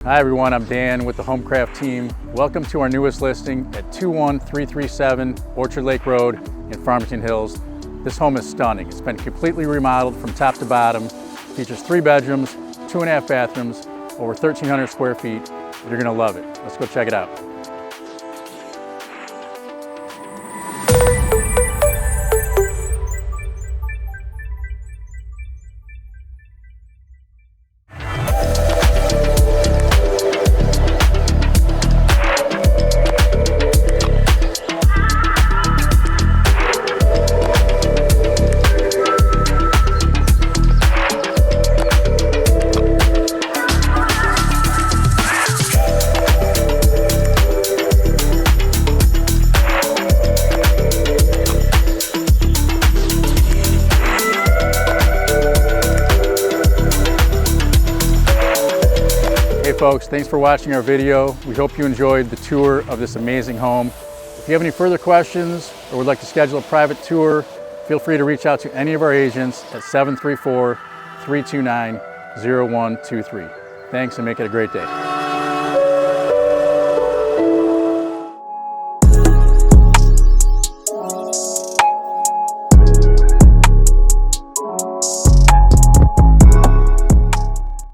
Hi everyone, I'm Dan with the HomeCraft team. Welcome to our newest listing at 21337 Orchard Lake Road in Farmington Hills. This home is stunning. It's been completely remodeled from top to bottom. Features 3 bedrooms, 2.5 bathrooms, over 1,300 square feet. You're gonna love it. Let's go check it out. Hey folks, thanks for watching our video. We hope you enjoyed the tour of this amazing home. If you have any further questions or would like to schedule a private tour, feel free to reach out to any of our agents at 734-329-0123. Thanks and make it a great day.